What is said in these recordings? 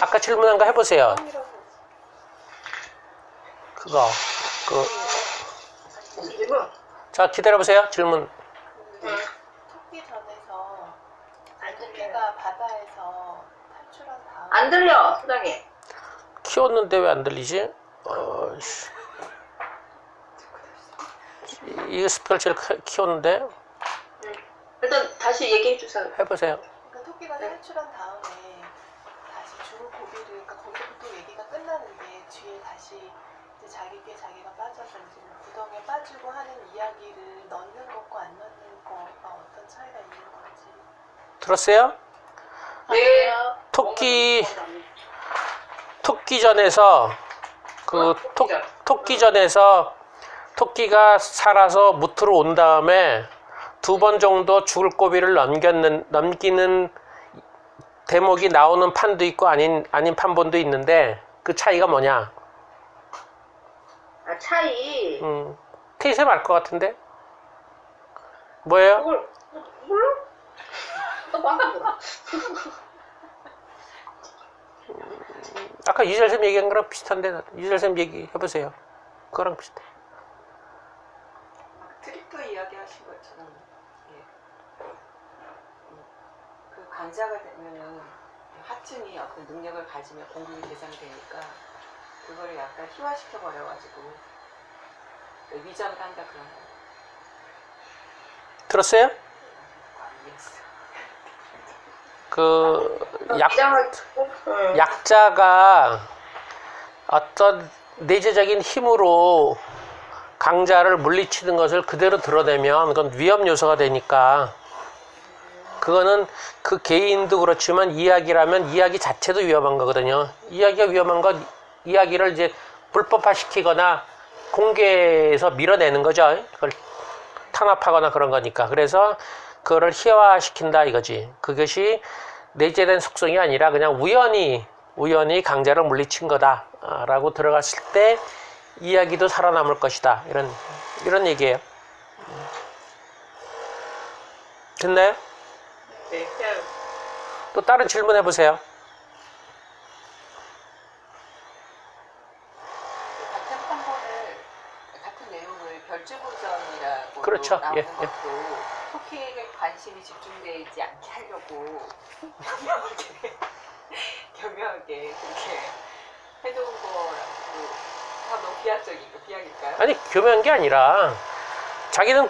아까 질문한 거 해보세요. 그거 자 기다려보세요. 질문. 토끼 전에서 토끼가 바다에서 탈출한 다음 안 들려, 소장님. 키웠는데 왜 안 들리지? 이거 스피커를 제일 키웠는데 일단 다시 얘기해 주세요. 해보세요. 그러니까 토끼가 탈출한 다음에 다시 죽을 고비를 그러니까 거기서부터 얘기가 끝나는데 뒤에 다시 이제 자기께 자기가 빠져서 이제 뭐 구덩이에 빠지고 하는 이야기를 넣는 것과 안 넣는 거가 어떤 차이가 있는 건지. 들었어요? 네. 토끼전에서 토끼전에서 토끼가 살아서 무트로 온 다음에 2번 정도 죽을 고비를 넘기는 대목이 나오는 판도 있고 아닌 판본도 있는데 그 차이가 뭐냐? 아, 차이. 테이쌤 알 것 같은데? 뭐예요? 그걸 몰라? 또 바꾸라. 아까 유절쌤 얘기한 거랑 비슷한데 유절쌤 얘기해보세요. 그거랑 비슷해. 트리터 이야기하신 것처럼 그 강자가 되면은 하층이 어떤 능력을 가지면 공격의 대상이 되니까 그거를 약간 희화시켜 버려가지고 위장을 한다 그런 거. 들었어요? 이해했어. 약자가 어떤 내재적인 힘으로 강자를 물리치는 것을 그대로 드러내면 그건 위험 요소가 되니까 그거는 그 개인도 그렇지만 이야기라면 이야기 자체도 위험한 거거든요. 이야기가 위험한 건 이야기를 이제 불법화시키거나 공개해서 밀어내는 거죠. 그걸 탄압하거나 그런 거니까. 그래서 그거를 희화시킨다 이거지. 그것이 내재된 속성이 아니라 그냥 우연히 강자를 물리친 거다라고 들어갔을 때 이야기도 살아남을 것이다. 이런 얘기예요. 됐나요? 네. 또 다른 질문 해보세요. 같은 판본을 같은 내용을 별주부전이라고 그렇죠. 나오는 예, 것도 토끼에게 관심이 집중되지 않게 하려고 교묘하게 그렇게 해놓은 거라고 너무 비약일까요? 아니 교묘한 게 아니라 자기는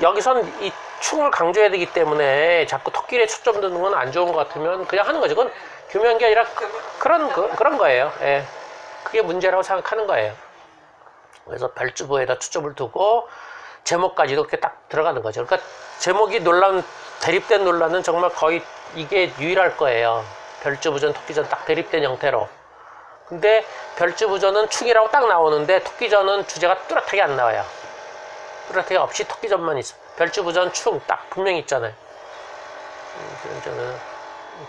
여기선 이 충을 강조해야 되기 때문에 자꾸 토끼에 초점 두는 건 안 좋은 것 같으면 그냥 하는 거죠. 그건 교묘한 게 아니라 그런 거예요. 예. 그게 문제라고 생각하는 거예요. 그래서 별주부에다 초점을 두고 제목까지도 이렇게 딱 들어가는 거죠. 그러니까 제목이 대립된 논란은 정말 거의 이게 유일할 거예요. 별주부전, 토끼전 딱 대립된 형태로. 근데 별주부전은 충이라고 딱 나오는데 토끼전은 주제가 뚜렷하게 안 나와요. 뚜렷하게 없이 토끼전만 있어. 별주부전, 충 딱 분명히 있잖아요.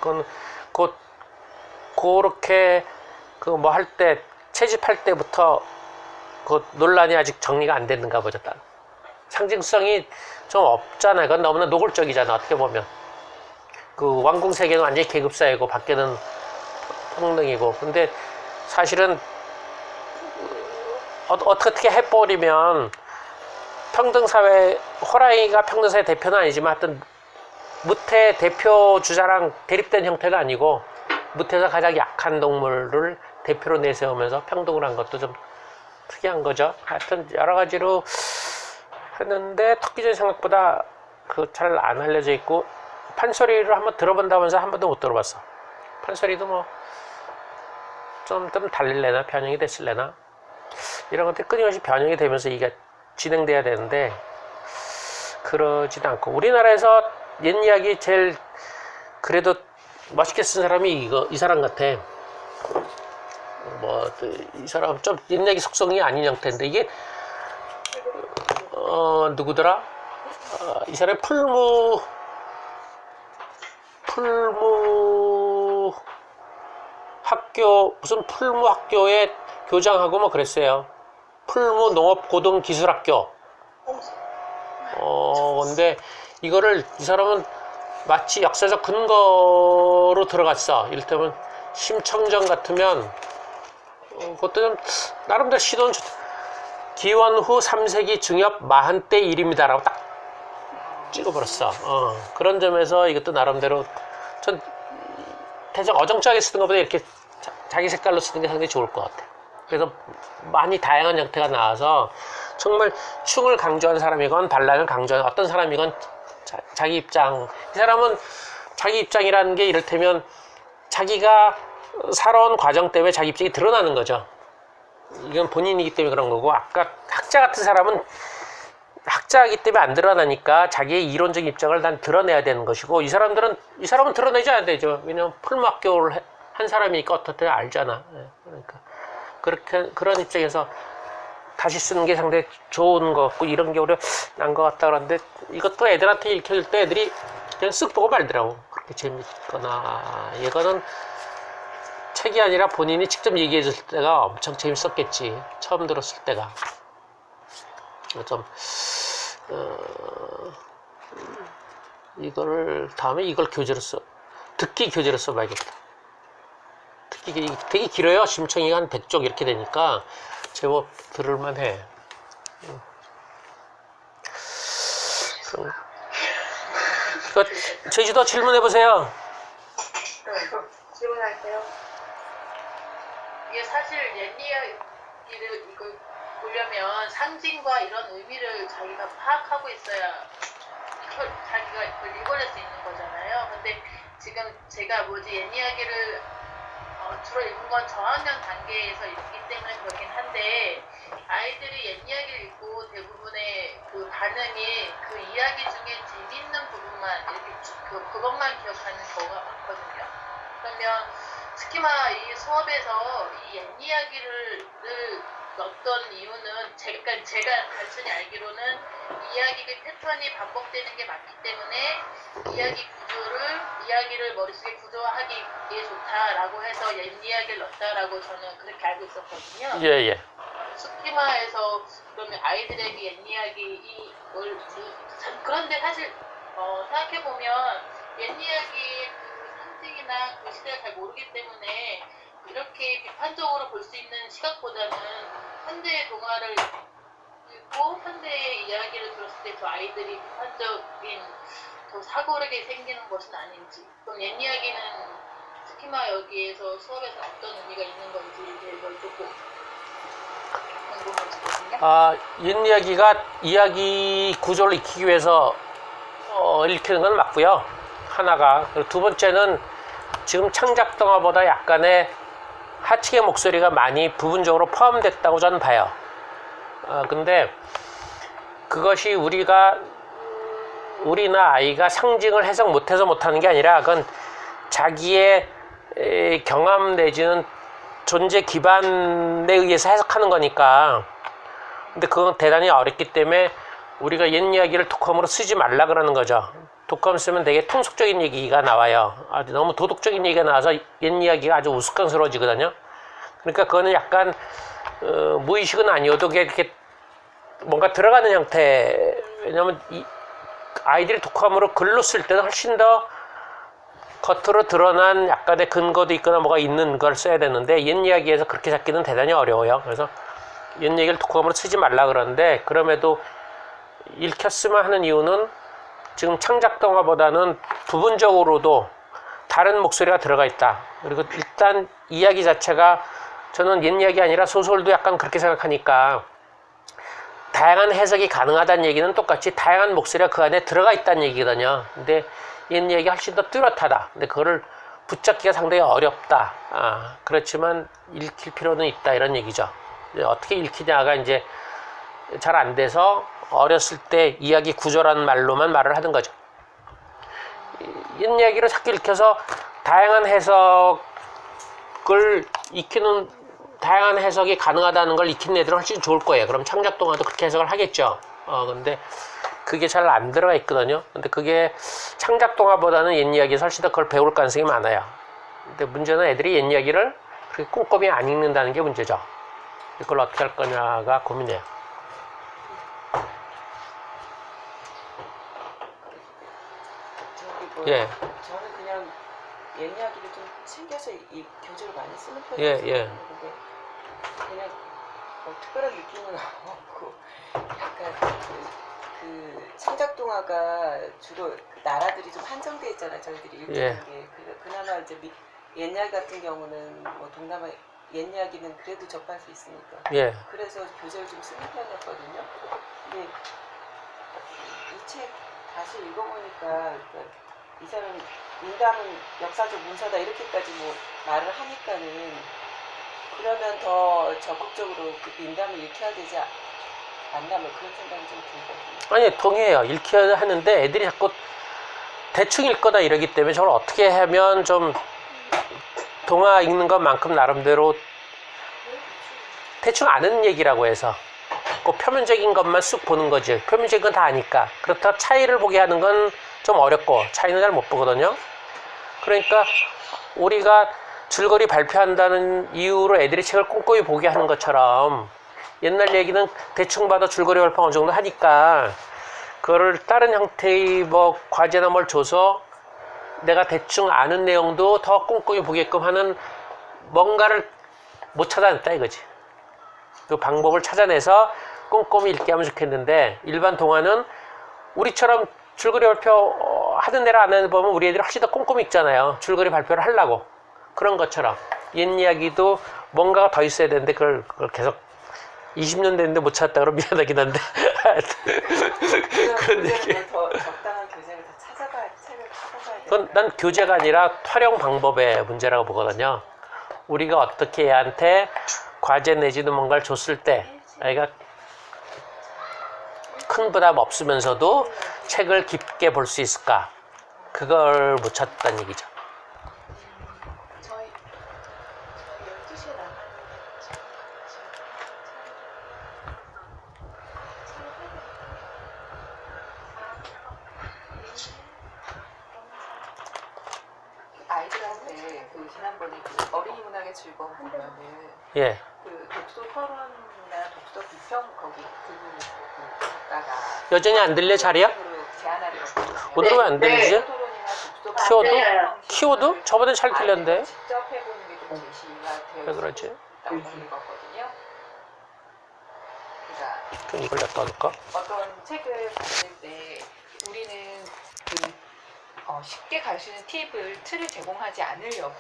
그건 그렇게 그 뭐 할 때 채집할 때부터 그 논란이 아직 정리가 안 됐는가 보죠. 상징성이 좀 없잖아요. 그건 너무나 노골적이잖아. 어떻게 보면 그 왕궁 세계는 완전히 계급사회고 밖에는 평등이고. 근데 사실은 어떻게 해버리면 평등사회, 호랑이가 평등사회 대표는 아니지만 하여튼 무태 대표 주자랑 대립된 형태가 아니고 무태에서 가장 약한 동물을 대표로 내세우면서 평등을 한 것도 좀 특이한 거죠. 하여튼 여러 가지로 했는데 토끼전 생각보다 그 잘 안 알려져 있고 판소리를 한번 들어본다면서 한 번도 못 들어봤어. 판소리도 뭐 좀 달릴래나 변형이 됐을래나 이런 것들이 끊임없이 변형이 되면서 이게 진행돼야 되는데 그러지도 않고 우리나라에서 옛 이야기 제일 그래도 멋있게 쓴 사람이 이 사람 같아. 뭐 이 사람 좀 옛 이야기 속성이 아닌 형태인데 이게 누구더라? 이 사람이 풀무 학교 무슨 풀무 학교에 교장하고 뭐 그랬어요. 풀무 농업 고등 기술학교. 근데 이거를 이 사람은 마치 역사적 근거로 들어갔어. 이를테면 심청정 같으면 그것도 좀 나름대로 시도는 기원 후 3세기 중엽 마한때 일입니다라고 딱 찍어버렸어. 그런 점에서 이것도 나름대로 전 대충 어정쩡하게 쓰는 것보다 이렇게 자기 색깔로 쓰는 게 상당히 좋을 것 같아. 그래서 많이 다양한 형태가 나와서 정말 충을 강조하는 사람이건 반란을 강조하는 어떤 사람이건 자기 입장. 이 사람은 자기 입장이라는 게 이를테면 자기가 살아온 과정 때문에 자기 입장이 드러나는 거죠. 이건 본인이기 때문에 그런 거고, 아까 학자 같은 사람은 학자이기 때문에 안 드러나니까 자기의 이론적 입장을 난 드러내야 되는 것이고, 이 사람은 드러내지 않아야 되죠. 왜냐면 풀막교를 한 사람이니까 어떻게 알잖아. 그러니까 그런 입장에서 다시 쓰는 게 상당히 좋은 것 같고, 이런 게 오히려 난 것 같다 그러는데, 이것도 애들한테 읽혀줄 때 애들이 그냥 쓱 보고 말더라고. 그렇게 재밌거나. 이거는 책이 아니라 본인이 직접 얘기해 줄 때가 엄청 재밌었겠지. 처음 들었을 때가. 좀 다음에 이걸 교재로 듣기 교재로 써봐야겠다. 듣기 되게 길어요. 심청이가 한 100쪽 이렇게 되니까 제법 들을만 해. 제주도 질문해 보세요. 질문할게요. 이게 사실 옛 이야기를 이거 보려면 상징과 이런 의미를 자기가 파악하고 있어야 자기가 그걸 읽어낼 수 있는 거잖아요. 근데 지금 제가 옛 이야기를 주로 읽은 건 저학년 단계에서 읽기 때문에 그렇긴 한데, 아이들이 옛 이야기를 읽고 대부분의 그 반응이 그 이야기 중에 재미있는 부분만 이렇게 그것만 기억하는 경우가 많거든요. 그러면 특히나 이 수업에서 이 옛 이야기를 넣었던 이유는 제가 단순히 알기로는 이야기의 패턴이 반복되는 게 맞기 때문에 이야기를 머릿속에 구조화하기에 좋다라고 해서 옛 이야기를 넣었다라고 저는 그렇게 알고 있었거든요. 예. 스키마에서 그러면 아이들에게 옛 이야기 그런데 사실 생각해보면 옛 이야기의 그 상징이나 그 시대를 잘 모르기 때문에 이렇게 비판적으로 볼 수 있는 시각보다는 현대의 동화를 읽고 현대의 이야기를 들었을 때 그 아이들이 비판적인 더 사고르게 생기는 것은 아닌지, 그럼 옛 이야기는 스키마 여기에서 수업에서 어떤 의미가 있는 건지 이걸 조금 궁금해지거든요. 옛 이야기가 이야기 구조를 익히기 위해서 읽히는 건 맞고요. 하나가. 그리고 두 번째는 지금 창작 동화보다 약간의 하층의 목소리가 많이 부분적으로 포함됐다고 저는 봐요. 근데 그것이 우리나 아이가 상징을 해석 못해서 못하는 게 아니라 그건 자기의 경험 내지는 존재 기반에 의해서 해석하는 거니까. 근데 그건 대단히 어렵기 때문에 우리가 옛 이야기를 독학으로 쓰지 말라 그러는 거죠. 독학 쓰면 되게 통속적인 얘기가 나와요. 아주 너무 도덕적인 얘기가 나와서 옛 이야기가 아주 우스꽝스러워지거든요. 그러니까 그거는 약간 무의식은 아니어도 이렇게 뭔가 들어가는 형태. 왜냐면 아이들이 독학으로 글로 쓸 때는 훨씬 더 겉으로 드러난 약간의 근거도 있거나 뭐가 있는 걸 써야 되는데, 옛 이야기에서 그렇게 잡기는 대단히 어려워요. 그래서 옛 얘기를 독학으로 쓰지 말라 그러는데, 그럼에도 읽혔으면 하는 이유는 지금 창작 동화보다는 부분적으로도 다른 목소리가 들어가 있다. 그리고 일단 이야기 자체가 저는 옛 이야기 아니라 소설도 약간 그렇게 생각하니까 다양한 해석이 가능하다는 얘기는 똑같이 다양한 목소리가 그 안에 들어가 있다는 얘기거든요. 근데 옛 이야기가 훨씬 더 뚜렷하다. 근데 그거를 붙잡기가 상당히 어렵다. 그렇지만 읽힐 필요는 있다, 이런 얘기죠. 어떻게 읽히냐가 이제 잘 안 돼서 어렸을 때 이야기 구조라는 말로만 말을 하는 거죠. 옛 이야기를 자꾸 읽혀서 다양한 해석을 익히는, 다양한 해석이 가능하다는 걸 익힌 애들은 훨씬 좋을 거예요. 그럼 창작 동화도 그렇게 해석을 하겠죠. 근데 그게 잘 안 들어가 있거든요. 근데 그게 창작 동화보다는 옛 이야기에서 훨씬 더 그걸 배울 가능성이 많아요. 근데 문제는 애들이 옛 이야기를 그렇게 꼼꼼히 안 읽는다는 게 문제죠. 이걸 어떻게 할 거냐가 고민이에요. 저기 예. 저는 그냥 옛 이야기를 좀 챙겨서 이 교재를 많이 쓰는 예, 편이었어요. 예. 근데 그냥 뭐 특별한 느낌은 없고 약간 그 창작동화가 주로 그 나라들이 좀 한정돼 있잖아요. 저희들이 읽는 예. 게 그나마 이제 옛날 같은 경우는 뭐 동남아 옛이야기는 그래도 접할 수 있으니까. 예. 그래서 교재를 좀 쓰는 편이었거든요. 근데 이 책 다시 읽어보니까 그러니까 이 사람이 민담은 역사적 문서다 이렇게까지 뭐 말을 하니까는 그러면 더 적극적으로 그 민담을 읽혀야 되지 않나 뭐 그런 생각이 좀 들거든요. 아니, 동의해요. 읽혀야 하는데 애들이 자꾸 대충 읽거나 이러기 때문에 저걸 어떻게 하면 좀 동화 읽는 것만큼 나름대로 대충 아는 얘기라고 해서 꼭 표면적인 것만 쑥 보는 거지. 표면적인 건 다 아니까. 그렇다고 차이를 보게 하는 건 좀 어렵고 차이는 잘 못 보거든요. 그러니까 우리가 줄거리 발표한다는 이유로 애들이 책을 꼼꼼히 보게 하는 것처럼 옛날 얘기는 대충 봐도 줄거리 발표 어느 정도 하니까 그거를 다른 형태의 뭐 과제나 뭘 줘서 내가 대충 아는 내용도 더 꼼꼼히 보게끔 하는 뭔가를 못 찾아냈다 이거지. 그 방법을 찾아내서 꼼꼼히 읽게 하면 좋겠는데 일반 동화는 우리처럼 줄거리 발표 하던 대로 안 하는 보면 우리 애들이 훨씬 더 꼼꼼히 읽잖아요. 줄거리 발표를 하려고. 그런 것처럼 옛 이야기도 뭔가가 더 있어야 되는데 그걸 계속 20년 됐는데 못 찾았다 그러면 미안하긴 한데 그런 얘기. 더 적당한 교재를 더 책을 찾아봐야 돼. 그건 난 교재가 아니라 활용 방법의 문제라고 보거든요. 우리가 어떻게 애한테 과제 내지는 뭔가를 줬을 때 아이가 큰 부담 없으면서도 책을 깊게 볼 수 있을까? 그걸 못 찾았다는 얘기죠. 저희 12시에 나가는데 아이들한테 그 지난번에 그 어린이 문학의 즐거움 보면은 예. 그 독서 토론이나 독서 비평 거기 그 작가가 여전히 안 들려 자리야? 식으로 제안하려고 오늘은 왜 안 들리지? 토론이나 독서 키워드? 비평 키워드? 저번에 잘 들렸는데. 직접 해보는 게 좀 제시가 되어 왜 그러지? 있는 거거든요. 그러니까 그럼 이걸 갖다 놓을까? 어떤 책을 봤을 때 우리는 쉽게 갈 수 있는 팁을 틀을 제공하지 않으려고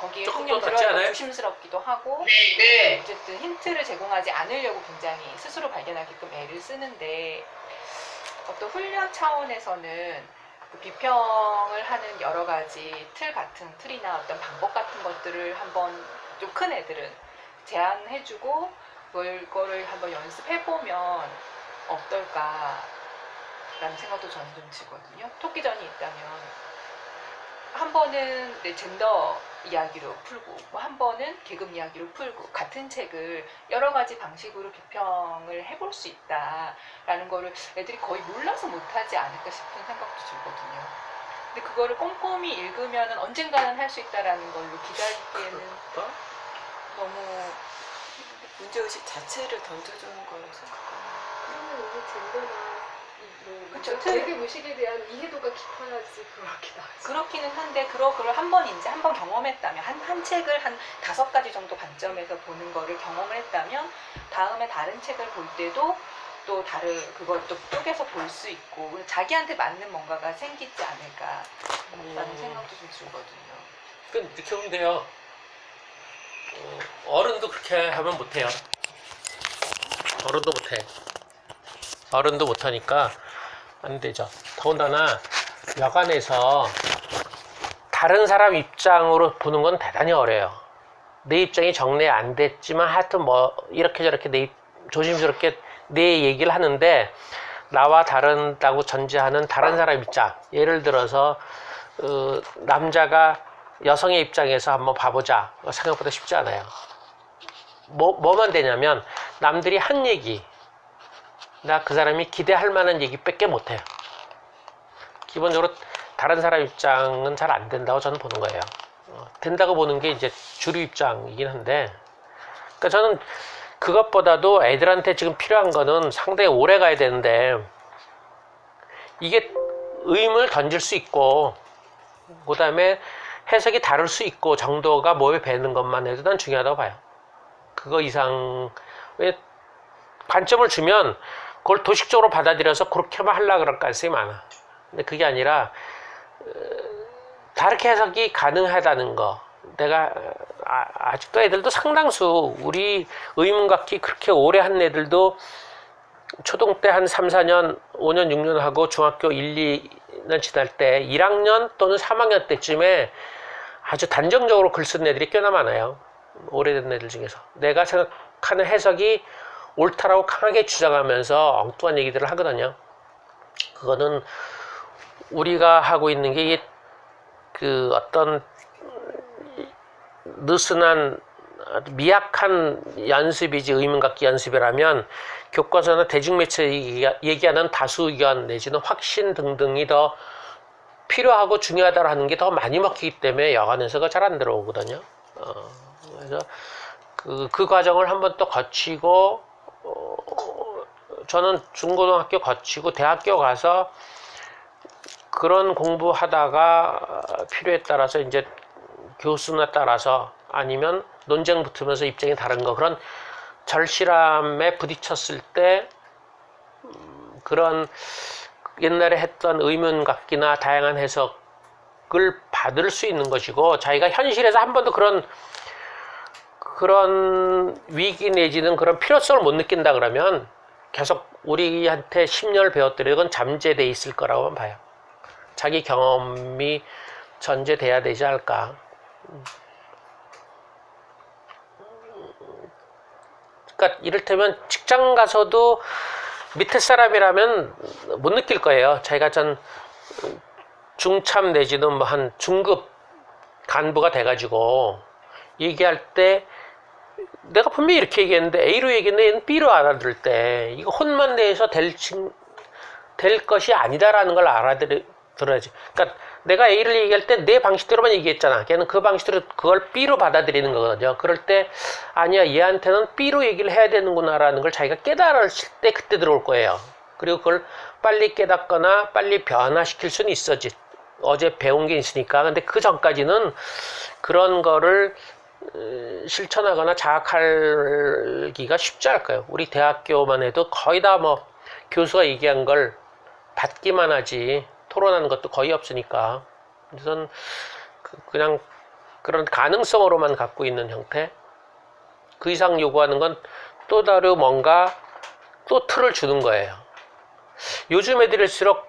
거기에 조금 신경 더 낫지 들어가고 않아요? 조심스럽기도 하고 네. 어쨌든 힌트를 제공하지 않으려고 굉장히 스스로 발견하게끔 애를 쓰는데 어떤 훈련 차원에서는 그 비평을 하는 여러 가지 틀이나 어떤 방법 같은 것들을 한번 좀 큰 애들은 제안해주고 그거를 한번 연습해보면 어떨까 라는 생각도 저는 좀 들거든요. 토끼전이 있다면 한 번은 내 젠더 이야기로 풀고 뭐 한 번은 계급 이야기로 풀고 같은 책을 여러 가지 방식으로 비평을 해볼 수 있다라는 거를 애들이 거의 몰라서 못하지 않을까 싶은 생각도 들거든요. 근데 그거를 꼼꼼히 읽으면 언젠가는 할 수 있다라는 걸로 기다리기에는 너무 문제의식 자체를 던져주는 거라고 생각합니다. 그러면 오늘 젠더나 그쵸, 되게 무식에 대한 이해도가 깊어야지 그렇게 나지. 그렇기는 한데 그걸 한 번 경험했다면 한 책을 한 5가지 정도 관점에서 보는 거를 경험을 했다면 다음에 다른 책을 볼 때도 또 그걸 또 쪼개서 볼 수 있고 자기한테 맞는 뭔가가 생기지 않을까라는 생각도 좀 들거든요. 그건 이렇게 보면 돼요. 어른도 그렇게 하면 못해요. 어른도 못해. 어른도 못하니까 안 되죠. 더군다나 여간에서 다른 사람 입장으로 보는 건 대단히 어려워요. 내 입장이 정리 안 됐지만 하여튼 뭐 이렇게 저렇게 조심스럽게 내 얘기를 하는데 나와 다르다고 전제하는 다른 사람 입장, 예를 들어서 남자가 여성의 입장에서 한번 봐보자. 생각보다 쉽지 않아요. 뭐만 되냐면 남들이 한 얘기, 나 그 사람이 기대할 만한 얘기밖에 못해요. 기본적으로 다른 사람 입장은 잘 안 된다고 저는 보는 거예요. 된다고 보는 게 이제 주류 입장이긴 한데, 그러니까 저는 그것보다도 애들한테 지금 필요한 거는 상당히 오래 가야 되는데, 이게 의문을 던질 수 있고, 그 다음에 해석이 다를 수 있고 정도가 몸에 배는 것만 해도 난 중요하다고 봐요. 그거 이상 왜 관점을 주면 그걸 도식적으로 받아들여서 그렇게만 하려고 그럴 가능성이 많아. 근데 그게 아니라 다르게 해석이 가능하다는 거. 내가 아직도 애들도 상당수 우리 의문각기 그렇게 오래 한 애들도 초등 때 한 3, 4년, 5년, 6년 하고 중학교 1, 2년 지날 때 1학년 또는 3학년 때쯤에 아주 단정적으로 글 쓴 애들이 꽤나 많아요. 오래된 애들 중에서. 내가 생각하는 해석이 옳다라고 강하게 주장하면서 엉뚱한 얘기들을 하거든요. 그거는 우리가 하고 있는 게 이게 그 어떤 느슨한 미약한 연습이지 의문각기 연습이라면 교과서나 대중매체 얘기하는 다수 의견 내지는 확신 등등이 더 필요하고 중요하다고 하는 게 더 많이 먹히기 때문에 여간해서가 잘 안 들어오거든요. 그래서 그 과정을 한번 또 거치고 저는 중고등학교 거치고 대학교 가서 그런 공부하다가 필요에 따라서 이제 교수나 따라서 아니면 논쟁 붙으면서 입장이 다른 거 그런 절실함에 부딪혔을 때 그런 옛날에 했던 의문각기나 다양한 해석을 받을 수 있는 것이고 자기가 현실에서 한 번도 그런 위기 내지는 그런 필요성을 못 느낀다 그러면 계속 우리한테 10년을 배웠더니 그건 잠재돼 있을 거라고 봐요. 자기 경험이 전제돼야 되지 않을까. 그러니까 이를테면 직장 가서도 밑에 사람이라면 못 느낄 거예요. 자기가 전 중참 내지는 뭐 한 중급 간부가 돼가지고 얘기할 때 내가 분명히 이렇게 얘기했는데 A로 얘기했는데 얘는 B로 알아들을 때 이거 혼만 내서 될 것이 아니다라는 걸 알아들어야지. 그러니까 내가 A를 얘기할 때 내 방식대로만 얘기했잖아. 걔는 그 방식대로 그걸 B로 받아들이는 거거든요. 그럴 때 아니야 얘한테는 B로 얘기를 해야 되는구나라는 걸 자기가 깨달았을 때 그때 들어올 거예요. 그리고 그걸 빨리 깨닫거나 빨리 변화시킬 수는 있어지. 어제 배운 게 있으니까. 근데 그 전까지는 그런 거를 실천하거나 자학하기가 쉽지 않을 거예요. 우리 대학교만 해도 거의 다 뭐 교수가 얘기한 걸 받기만 하지 토론하는 것도 거의 없으니까. 그래서 그냥 그런 가능성으로만 갖고 있는 형태. 그 이상 요구하는 건 또 다른 뭔가 또 틀을 주는 거예요. 요즘 애들일수록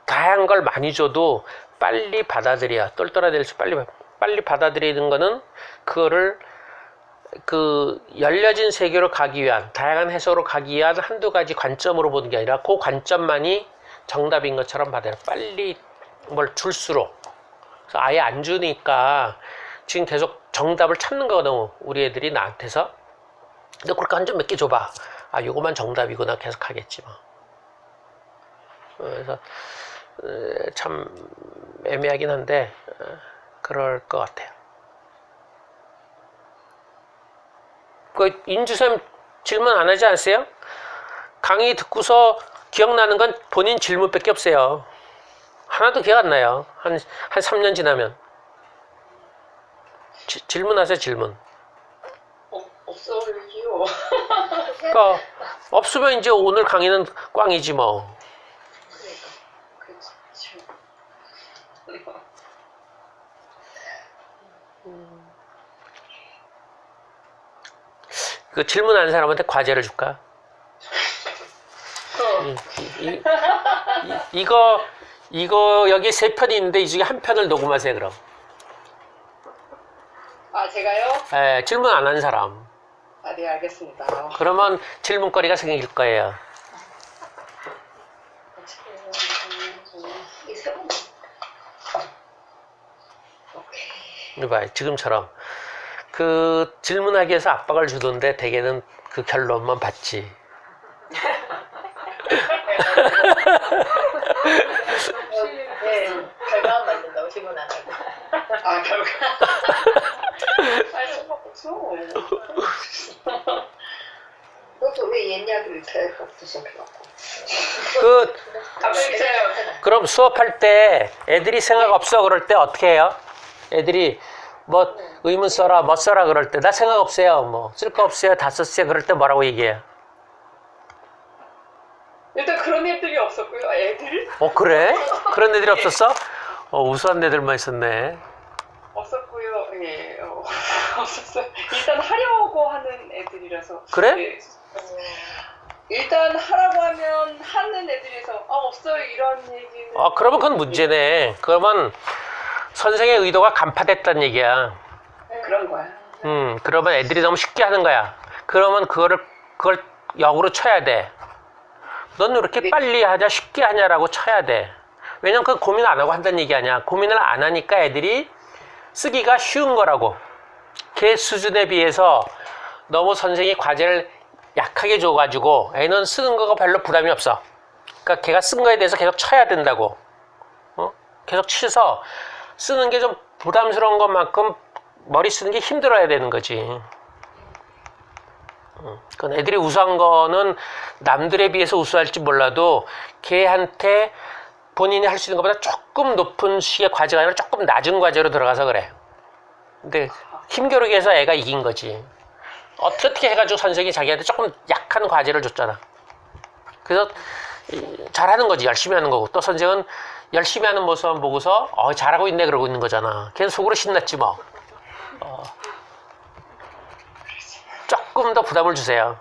다양한 걸 많이 줘도 빨리 받아들여야 똘똘하될수 빨리 받아들이는 거는 그거를 그 열려진 세계로 가기 위한 다양한 해석으로 가기 위한 한두 가지 관점으로 보는 게 아니라 그 관점만이 정답인 것처럼 받아요. 빨리 뭘 줄수록. 그래서 아예 안 주니까 지금 계속 정답을 찾는 거거든 우리 애들이 나한테서. 근데 그렇게 한 점 몇 개 줘봐. 아 요거만 정답이구나 계속 하겠지 뭐. 그래서 참 애매하긴 한데 그럴 것 같아요. 그 인주쌤 질문 안 하지 않으세요? 강의 듣고서 기억나는 건 본인 질문밖에 없어요. 하나도 기억 안 나요. 한 3년 지나면. 질문하세요, 질문. 없어요. 그러니까 없으면 이제 오늘 강의는 꽝이지 뭐. 그 질문하는 사람한테 과제를 줄까? 이거 여기 3편이 있는데 이 중에 한 편을 녹음하세요 그럼. 아, 제가요? 예, 질문 안 하는 사람. 아, 네, 알겠습니다. 그러면 질문거리가 생길 거예요. 이봐, 지금처럼 그 질문하기 위해서 압박을 주던데 대개는 그 결론만 받지. 네, 결과만 만든다고 질문 안 하고. 아, 결과. 할 수가 없어. 그것도 왜 옛 이야기를 계속 드신 필요 없고. 그 갑자기 저요. 그럼 수업할 때 애들이 생각 없어 그럴 때 어떻게 해요? 애들이 뭐 의문 써라 뭐 써라 그럴 때 나 생각 없어요 뭐 쓸 거 없어요 다 썼어요 그럴 때 뭐라고 얘기해요? 일단 그런 애들이 없었고요. 애들 그래? 그런 애들이 없었어? 우수한 애들만 있었네. 없었고요. 예, 없었어요. 일단 하려고 하는 애들이라서. 그래? 예. 일단 하라고 하면 하는 애들에서 없어요 이런 얘기는. 그러면 그건 문제네. 그러면 선생의 의도가 간파됐다는 얘기야. 그런 거야. 그러면 애들이 너무 쉽게 하는 거야. 그러면 그걸 역으로 쳐야 돼. 넌 왜 이렇게 빨리 하냐, 쉽게 하냐라고 쳐야 돼. 왜냐면 그 고민 안 하고 한다는 얘기 아니야. 고민을 안 하니까 애들이 쓰기가 쉬운 거라고. 걔 수준에 비해서 너무 선생이 과제를 약하게 줘가지고 애는 쓰는 거가 별로 부담이 없어. 그러니까 걔가 쓴 거에 대해서 계속 쳐야 된다고. 계속 치서 쓰는 게 좀 부담스러운 것만큼 머리 쓰는 게 힘들어야 되는 거지. 그건 애들이 우수한 거는 남들에 비해서 우수할지 몰라도 걔한테 본인이 할 수 있는 것보다 조금 높은 식의 과제가 아니라 조금 낮은 과제로 들어가서 그래. 근데 힘겨루기 해서 애가 이긴 거지. 어떻게 해가지고 선생이 자기한테 조금 약한 과제를 줬잖아. 그래서 잘하는 거지. 열심히 하는 거고. 또 선생은 열심히 하는 모습만 보고서 잘하고 있네 그러고 있는 거잖아. 걔는 속으로 신났지 뭐. 조금 더 부담을 주세요.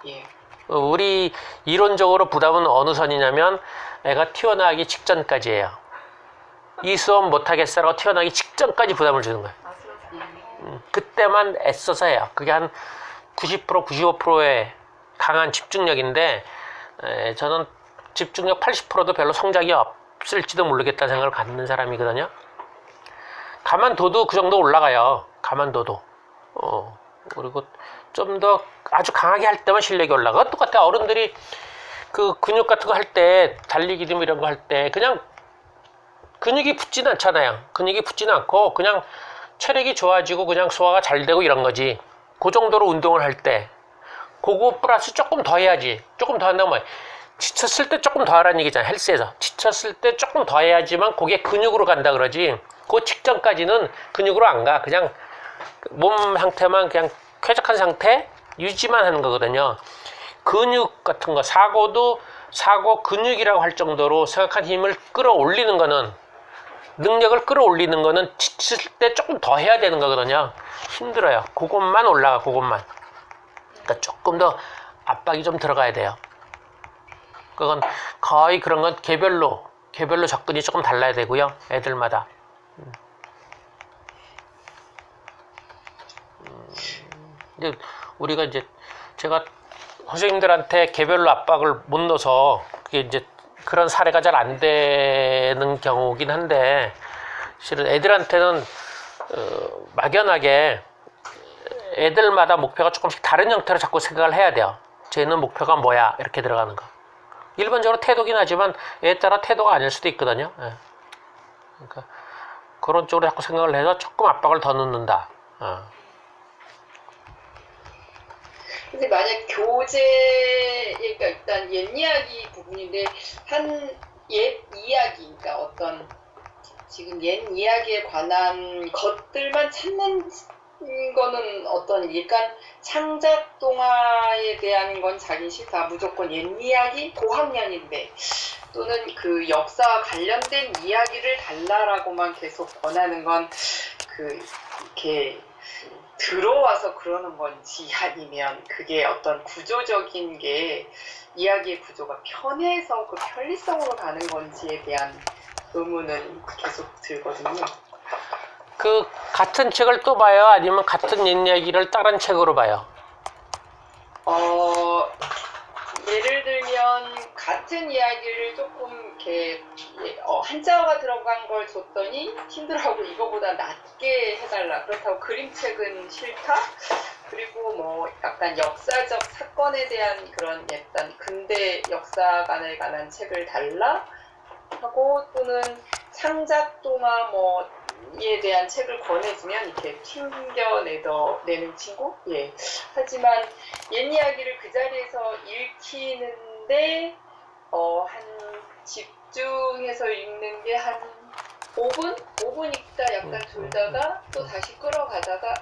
예. 우리 이론적으로 부담은 어느 선이냐면 애가 튀어나가기 직전까지예요. 이 수업 못하겠어라고 튀어나가기 직전까지 부담을 주는 거예요. 그때만 애써서 해요. 그게 한 90%, 95%의 강한 집중력인데 저는 집중력 80%도 별로 성적이 없을지도 모르겠다는 생각을 갖는 사람이거든요. 가만둬도 그 정도 올라가요. 가만둬도. 그리고 좀 더 아주 강하게 할 때만 실력이 올라가. 똑같아. 어른들이 그 근육 같은 거 할 때, 달리기 등 이런 거 할 때 그냥 근육이 붙지는 않잖아요. 근육이 붙지는 않고 그냥 체력이 좋아지고 그냥 소화가 잘 되고 이런 거지. 그 정도로 운동을 할 때 그거 플러스 조금 더 해야지. 조금 더 한다면 뭐야? 지쳤을 때 조금 더 하라는 얘기잖아. 헬스에서. 지쳤을 때 조금 더 해야지만 그게 근육으로 간다 그러지. 그 직전까지는 근육으로 안 가. 그냥 몸 상태만 그냥 쾌적한 상태 유지만 하는 거거든요. 근육 같은 거, 사고 근육이라고 할 정도로 생각한 힘을 끌어올리는 거는, 능력을 끌어올리는 거는 지칠 때 조금 더 해야 되는 거거든요. 힘들어요. 그것만 올라가, 그것만. 그러니까 조금 더 압박이 좀 들어가야 돼요. 그건 거의 그런 건 개별로 접근이 조금 달라야 되고요. 애들마다. 근데 우리가 이제 제가 선생님들한테 개별로 압박을 못 넣어서 그게 이제 그런 사례가 잘 안 되는 경우긴 한데 실은 애들한테는 막연하게 애들마다 목표가 조금씩 다른 형태로 자꾸 생각을 해야 돼요. 쟤는 목표가 뭐야 이렇게 들어가는 거. 일반적으로 태도긴 하지만 애에 따라 태도가 아닐 수도 있거든요. 예. 그러니까 그런 쪽으로 자꾸 생각을 해서 조금 압박을 더 넣는다. 근데 만약 교재, 그러니까 일단 옛 이야기 부분인데 한 옛 이야기, 그러니까 어떤 지금 옛 이야기에 관한 것들만 찾는 거는 어떤 약간 창작 동화에 대한 건 자기 싫다. 무조건 옛 이야기 고학년인데 또는 그 역사와 관련된 이야기를 달라라고만 계속 권하는 건 이렇게 들어와서 그러는 건지 아니면 그게 어떤 구조적인 게 이야기의 구조가 편해서 그 편리성으로 가는 건지에 대한 의문은 계속 들거든요. 그 같은 책을 또 봐요? 아니면 같은 옛 이야기를 다른 책으로 봐요? 예를 들면 같은 이야기를 조금 이렇게 한자어가 들어간 걸 줬더니 힘들어하고 이거보다 낮게 해달라. 그렇다고 그림책은 싫다. 그리고 뭐 약간 역사적 사건에 대한 그런 약간 근대 역사관에 관한 책을 달라 하고 또는 창작 동화 뭐에 대한 책을 권해주면 이렇게 튕겨내는 친구? 예. 하지만 옛 이야기를 그 자리에서 읽히는 읽는데 한 집중해서 읽는 게 한 5분 읽다 약간 돌다가 또 다시 끌어가다가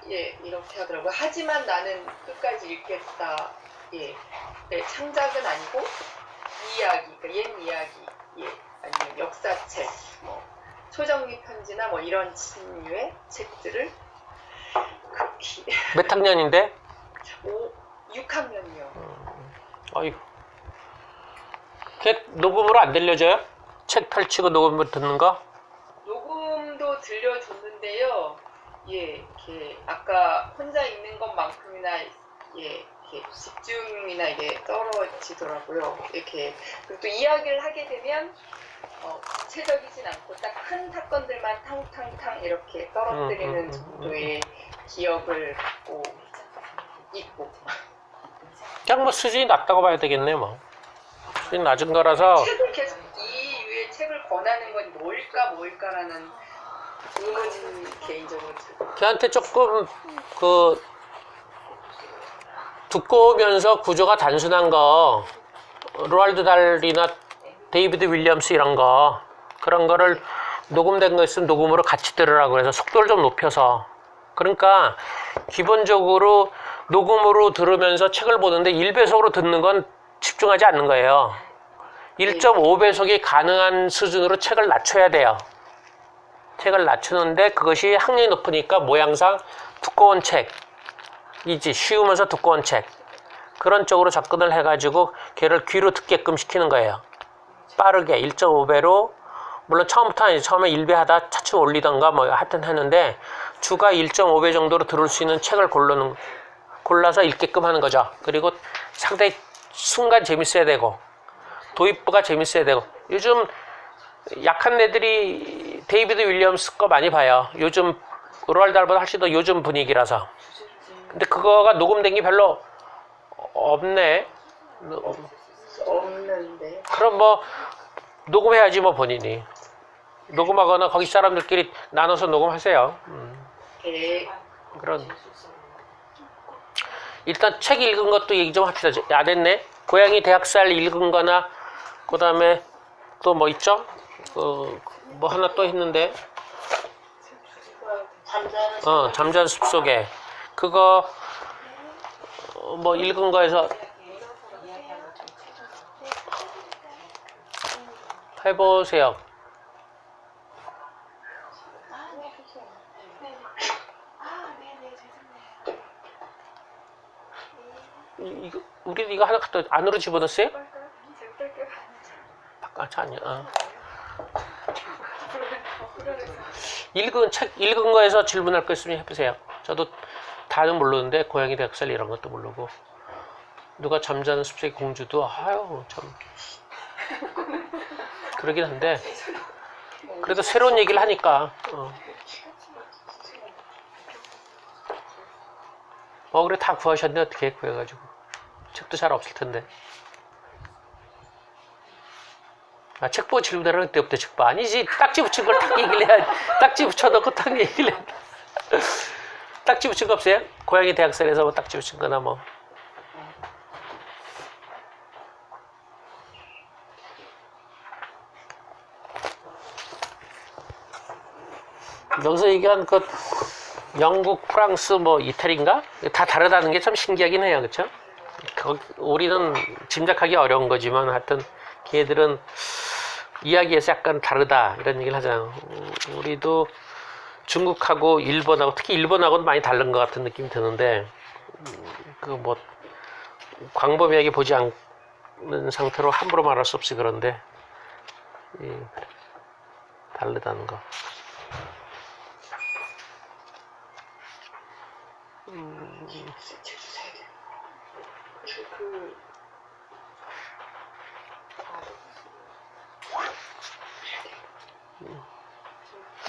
이렇게 하더라고요. 하지만 나는 끝까지 읽겠다. 네, 창작은 아니고 이야기, 그러니까 옛 이야기, 아니면 역사책, 뭐 초정리 편지나 뭐 이런 류의 책들을 그렇게 몇 학년인데? 6학년이요. 아이고. 걔 녹음으로 안 들려줘요? 책 펼치고 녹음으로 듣는 거? 녹음도 들려줬는데요. 이렇게 아까 혼자 읽는 것만큼이나 이렇게 집중이나 이게 떨어지더라고요. 이렇게 그리고 또 이야기를 하게 되면 구체적이진 않고 딱 큰 사건들만 탕탕탕 이렇게 떨어뜨리는 정도의 기억을 갖고 있고. 그냥 뭐 수준이 낮다고 봐야 되겠네 뭐. 수준이 낮은 거라서. 책을 계속 이 유의 책을 권하는 건 뭘까라는 의문이 개인적으로 들고. 걔한테 조금 그 두꺼우면서 구조가 단순한 거, 로알드 달이나 데이비드 윌리엄스 이런 거, 그런 거를 녹음된 거 있으면 녹음으로 같이 들으라고 해서 속도를 좀 높여서. 그러니까 기본적으로 녹음으로 들으면서 책을 보는데 1배속으로 듣는 건 집중하지 않는 거예요. 1.5배속이 가능한 수준으로 책을 낮춰야 돼요. 책을 낮추는데 그것이 학력이 높으니까 모양상 두꺼운 책이지, 쉬우면서 두꺼운 책, 그런 쪽으로 접근을 해가지고 걔를 귀로 듣게끔 시키는 거예요. 빠르게 1.5배로, 물론 처음부터 아니지, 처음에 1배 하다 차츰 올리던가 뭐 하여튼 하는데 주가 1.5배 정도로 들을 수 있는 책을 골라서 읽게끔 하는 거죠. 그리고 상당히 순간 재밌어야 되고 도입부가 재밌어야 되고. 요즘 약한 애들이 데이비드 윌리엄스 거 많이 봐요. 요즘 로알드 달보다 훨씬 더 요즘 분위기라서. 근데 그거가 녹음된 게 별로 없네. 없는데. 그럼 뭐 녹음해야지 뭐 본인이. 녹음하거나 거기 사람들끼리 나눠서 녹음하세요. 그런. 일단 책 읽은 것도 얘기 좀 합시다. 안 했네. 고양이 대학살 읽은 거나, 그 다음에 또 뭐 있죠? 뭐 하나 또 했는데. 잠자는 숲속에. 그거 뭐 읽은 거에서 해보세요. 우리 이거 하나 갖다 안으로 집어넣었어요? 바깥 아니야. 읽은 거에서 질문할 거 있으면 해보세요. 저도 다는 모르는데 고양이 대학살 이런 것도 모르고, 누가 잠자는 숲속의 공주도 아유 참 그러긴 한데 그래도 새로운 얘기를 하니까 그래 다 구하셨네. 어떻게 구해가지고. 책도 잘 없을 텐데. 책 보고 질문하는 그때부터 책 봐. 아니지, 딱지 붙인 걸 딱 얘기를 해야지. 딱지 붙여놓고 딱 얘기를 해. 딱지 붙인 거 없어요? 고양이 대학살에서 뭐 딱지 붙인 거나 뭐. 여기서 얘기한 그 영국, 프랑스, 뭐 이태리인가? 다 다르다는 게 참 신기하긴 해요. 그쵸? 우리는 짐작하기 어려운 거지만 하여튼 걔들은 이야기에서 약간 다르다 이런 얘기를 하잖아요. 우리도 중국하고 일본하고, 특히 일본하고는 많이 다른 것 같은 느낌이 드는데, 그 뭐 광범위하게 보지 않는 상태로 함부로 말할 수 없이 그런데 다르다는 거.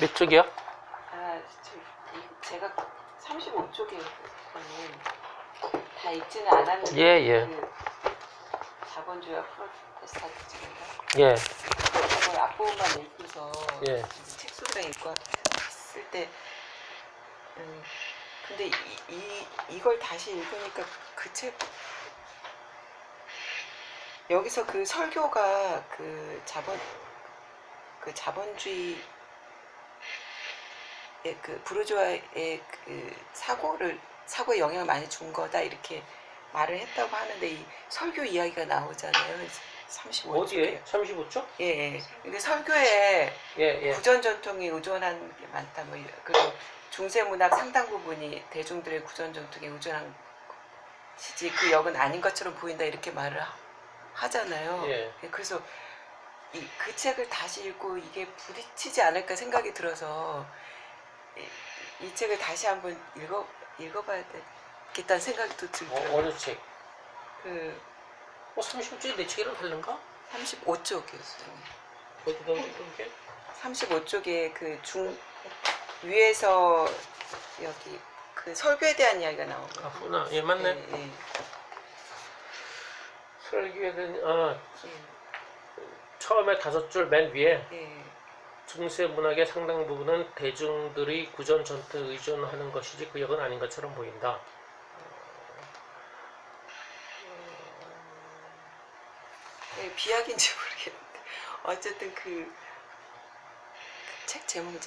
몇 쪽이요? 제가 35쪽에 다 읽지는 않았는데 예. 그 자본주의와 프로테스탄트인가? 예. 그걸 앞부분만 읽고서 예. 책 소리랑 읽고 했을 때 근데 이걸 다시 읽으니까 그 책 여기서 그 설교가 그 자본주의의 그 부르주아의 그 사고에 영향을 많이 준 거다 이렇게 말을 했다고 하는데 이 설교 이야기가 나오잖아요. 35쪽에. 어디에? 35쪽? 예, 예. 근데 설교에 예. 구전 전통이 의존한 게 많다. 뭐 그리고 중세 문학 상당 부분이 대중들의 구전 전통에 의존한 시지 그 역은 아닌 것처럼 보인다 이렇게 말을 하잖아요. 예. 그래서 그 책을 다시 읽고 이게 부딪히지 않을까 생각이 들어서 이 책을 다시 한번 읽어봐야 되겠다는 생각이 또 들더라고요. 어느 책? 그 35쪽이 내 책이랑 다른가? 35쪽이었어요. 어디 그게? 35쪽에 그 위에서 여기 그 설교에 대한 이야기가 나오고. 아구나. 예, 맞네. 예. 설교에 대한 처음에 5줄 맨 위에 예. 중세 문학의 상당 부분은 대중들이 구전 전통에 의존하는 것이지 그 역은 아닌 것처럼 보인다. 비약인지 모르겠는데 어쨌든 그 책 제목이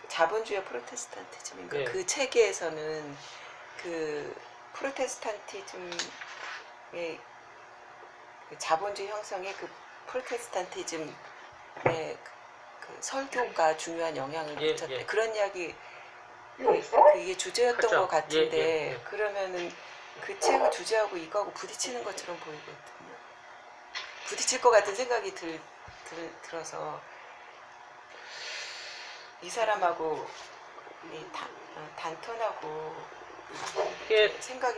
자본주의 프로테스탄티즘인가. 예. 그 책에서는 그 프로테스탄티즘의 그 자본주의 형성의 그 프로테스탄티즘의 그 설교가 중요한 영향을 예, 미쳤대. 예. 그런 이야기 이게 주제였던 하죠. 것 같은데 예. 그러면은 그 책의 주제하고 이거하고 부딪히는 것처럼 보이거든요. 부딪힐 것 같은 생각이 들어서 이 사람하고 단톤하고 이게 생각이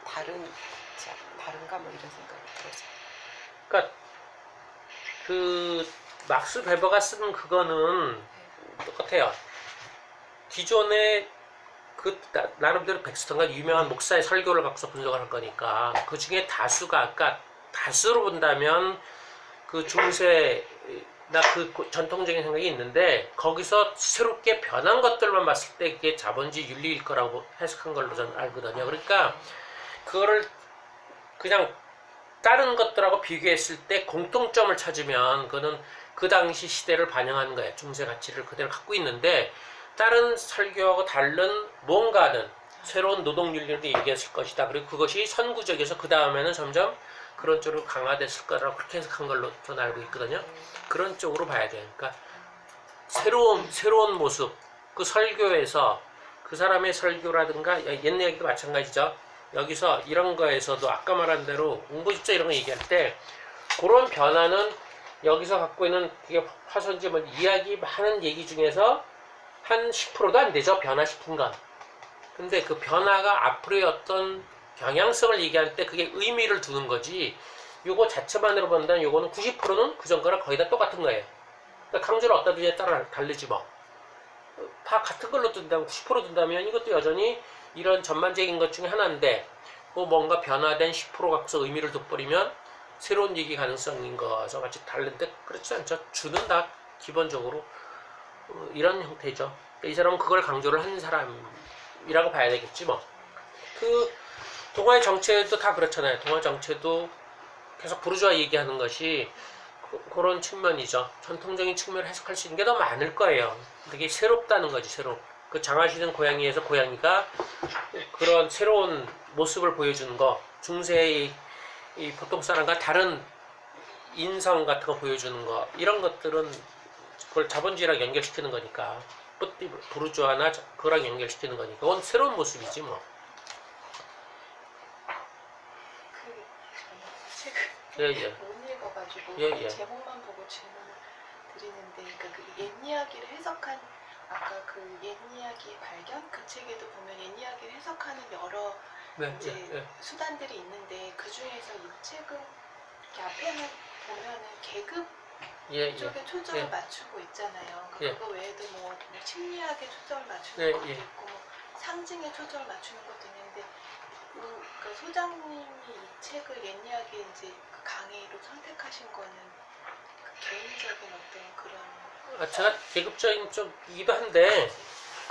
다른가 뭐 이런 생각이 들어서. 그러니까 그 막스 베버가 쓴 그거는 똑같아요. 기존에 그 나름대로 백스턴과 유명한 목사의 설교를 갖고서 분석을 할 거니까 그 중에 다수가 그러니까 다수로 본다면 그 중세나 그 전통적인 생각이 있는데 거기서 새롭게 변한 것들만 봤을 때 그게 자본주의 윤리일 거라고 해석한 걸로 저는 알거든요. 그러니까 그거를 그냥 다른 것들하고 비교했을 때 공통점을 찾으면 그거는 그 당시 시대를 반영한 거예요. 중세 가치를 그대로 갖고 있는데 다른 설교하고 다른 뭔가는 새로운 노동 윤리를 얘기했을 것이다. 그리고 그것이 선구적에서 그 다음에는 점점 그런 쪽으로 강화됐을 거라고 그렇게 해석한 걸로 저는 알고 있거든요. 그런 쪽으로 봐야 돼요. 그러니까 새로운 모습, 그 설교에서 그 사람의 설교라든가 옛날 얘기도 마찬가지죠. 여기서 이런 거에서도 아까 말한 대로 운고집자 이런 거 얘기할 때 그런 변화는 여기서 갖고 있는 그게 화선지 뭐 이야기하는 얘기 중에서 한 10%도 안 되죠. 변화시킨 건. 근데 그 변화가 앞으로의 어떤 경향성을 얘기할 때 그게 의미를 두는 거지. 요거 자체만으로 본다면 요거는 90%는 그전 거랑 거의 다 똑같은 거예요. 그러니까 강조를 어디다 두냐에 따라 다르지 뭐. 다 같은 걸로 둔다면 90% 둔다면 이것도 여전히 이런 전반적인 것 중에 하나인데 그 뭔가 변화된 10% 갖고서 의미를 돋버리면 새로운 얘기 가능성인 것과 같이 다른데 그렇지 않죠. 주는 다 기본적으로 이런 형태죠. 그러니까 이 사람은 그걸 강조를 하는 사람이라고 봐야 되겠지 뭐. 그 동아의 정체도 다 그렇잖아요. 동아 정체도 계속 부르주아 얘기하는 것이 그런 측면이죠. 전통적인 측면을 해석할 수 있는 게 더 많을 거예요. 되게 새롭다는 거지, 새롭. 그 장화시는 고양이에서 고양이가 그런 새로운 모습을 보여주는 거, 중세의 이 보통 사람과 다른 인성 같은 거 보여주는 거, 이런 것들은 그걸 자본주의랑 연결시키는 거니까, 부르주아나 그거랑 연결시키는 거니까, 그건 새로운 모습이지 뭐. 저는 예, 예. 못 읽어가지고 예, 예. 제목만 보고 질문을 드리는데, 그러니까 그 옛 이야기를 해석한 아까 그 옛 이야기의 발견 그 책에도 보면 옛 이야기를 해석하는 여러 네, 이제 예, 예. 수단들이 있는데 그 중에서 이 책은 이렇게 앞에는 보면은 계급 예, 쪽에 예. 초점을 예. 맞추고 있잖아요. 예. 그거 외에도 뭐 심리학에 초점을 맞추는 예, 것도 예. 있고 뭐 상징에 초점을 맞추는 것도 있는데 그 소장님이 이 책을 옛 이야기 이제 그 강의로 선택하신 거는 그 개인적인 어떤 그런 제가 계급적인 쪽이기도 한데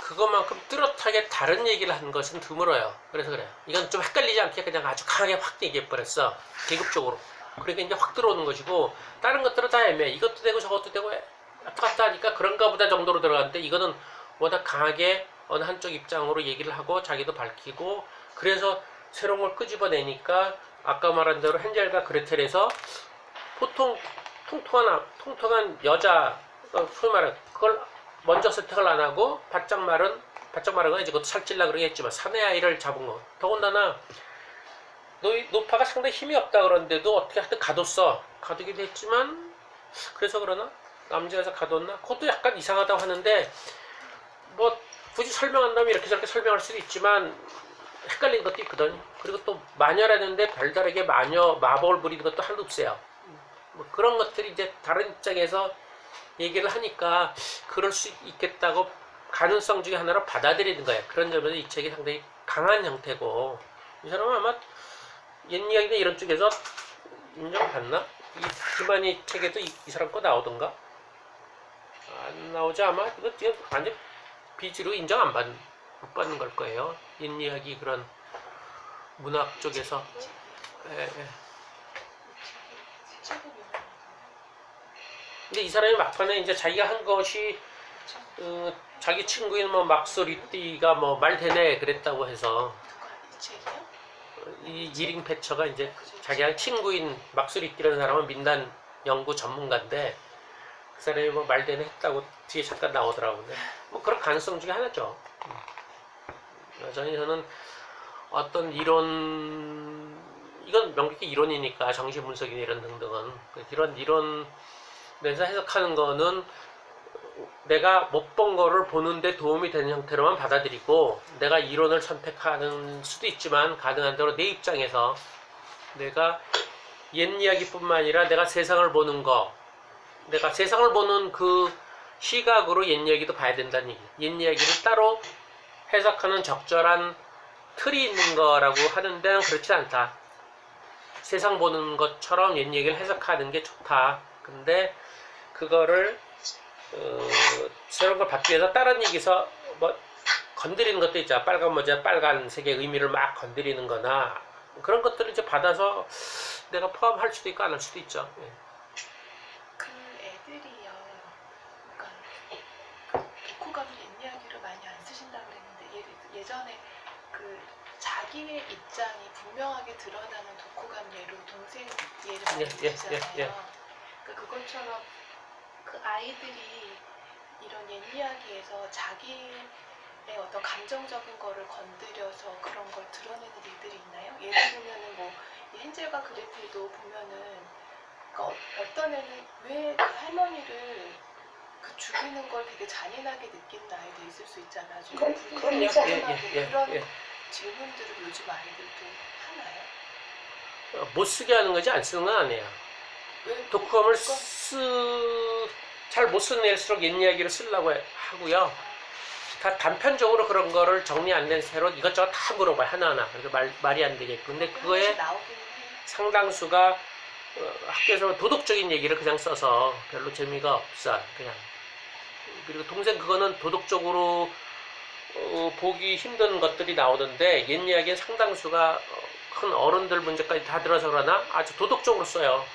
그것만큼 뚜렷하게 다른 얘기를 한 것은 드물어요. 그래서 그래요. 이건 좀 헷갈리지 않게 그냥 아주 강하게 확 얘기해버렸어. 계급적으로. 그러니까 이제 확 들어오는 것이고 다른 것들은 다 애매해. 이것도 되고 저것도 되고 왔다 갔다 하니까 그런가 보다 정도로 들어가는데 이거는 워낙 강하게 어느 한쪽 입장으로 얘기를 하고 자기도 밝히고 그래서 새로운 걸 끄집어내니까 아까 말한 대로 헨젤과 그레텔에서 보통 통통한 여자 소위 말해 그걸 먼저 선택을 안 하고 바짝 마른 건 이제 그것도 살찔라 그러겠지만 사내 아이를 잡은 거 더군다나 노파가 상당히 힘이 없다 그러는데도 어떻게 하여튼 가뒀어. 가두기도 했지만 그래서 그러나 남자에서 가뒀나 그것도 약간 이상하다고 하는데 뭐 굳이 설명한다면 이렇게 저렇게 설명할 수도 있지만 헷갈리는 것도 있거든. 그리고 또 마녀라는데 별다르게 마법을 부리는 것도 한도 없어요. 뭐 그런 것들이 이제 다른 입장에서 얘기를 하니까 그럴 수 있겠다고 가능성 중에 하나로 받아들이는 거예요. 그런 점에서 이 책이 상당히 강한 형태고 이 사람은 아마 옛 이야기나 이런 쪽에서 인정받나? 이 김한희 책에도 이 사람 거 나오던가? 안 나오지 아마 이거 지금 완전 비지로 인정 못 받는 걸 거예요. 옛 이야기 그런 문학 쪽에서. 예. 근데 이 사람이 막판에 이제 자기가 한 것이 자기 친구인 뭐 막소리띠가 뭐 말 되네 그랬다고 해서 이 책이요? 이 이링 패처가 이제 자기랑 친구인 막소리띠라는 사람은 민단 연구 전문가인데 그 사람이 뭐 말 되네 했다고 뒤에 잠깐 나오더라고요. 근데 뭐 그런 가능성 중에 하나죠. 여전히 저는 어떤 이론 이건 명백히 이론이니까 정신분석이나 이런 등등은 이런 이론에서 해석하는 거는 내가 못 본 거를 보는데 도움이 되는 형태로만 받아들이고 내가 이론을 선택하는 수도 있지만 가능한 대로 내 입장에서 내가 옛 이야기뿐만 아니라 내가 세상을 보는 거 내가 세상을 보는 그 시각으로 옛 이야기도 봐야 된다는 얘기. 옛 이야기를 따로 해석하는 적절한 틀이 있는 거라고 하는 데는 그렇지 않다. 세상 보는 것처럼 옛 얘기를 해석하는 게 좋다. 근데 그거를 새로운 걸 받기 위해서 다른 얘기에서 뭐 건드리는 것도 있잖아. 빨간 모자, 빨간색의 의미를 막 건드리는 거나 그런 것들을 이제 받아서 내가 포함할 수도 있고 안 할 수도 있죠. 예. 그 애들이요. 그러니까 독후감을 옛 이야기로 많이 안 쓰신다 그랬는데 예전에 그 자기의 입장이 분명하게 드러나는 독후감 예로 동생 예를 많이 쓰잖아요. 그러니까 그것처럼 그 아이들이 이런 옛 이야기에서 자기의 어떤 감정적인 거를 건드려서 그런 걸 드러내는 일들이 있나요? 예를 들면은 뭐 이 헨젤과 그레텔도 보면은 그러니까 어떤 애는 왜 그 할머니를 그 죽이는 걸 되게 잔인하게 느끼는 아이도 있을 수 있잖아. 좀 그럼요. 불쌍하고 예. 그런 질문들을 요즘 아이들도 하나요? 못 쓰게 하는 거지 안 쓰는 건 아니에요. 왜 독후감을 잘 못 쓰는 애일수록 옛 이야기를 쓰려고 하고요. 다 단편적으로 그런 거를 정리 안 된 새로 이것저것 다 물어봐요. 하나하나. 그래서 말이 안 되겠고. 근데 그거에 나오기는 해요. 상당수가 학교에서 도덕적인 얘기를 그냥 써서 별로 재미가 없어. 그냥. 그리고 동생 그거는 도덕적으로 보기 힘든 것들이 나오던데 옛 이야기는 상당수가 큰 어른들 문제까지 다 들어서 그러나 아주 도덕적으로 써요.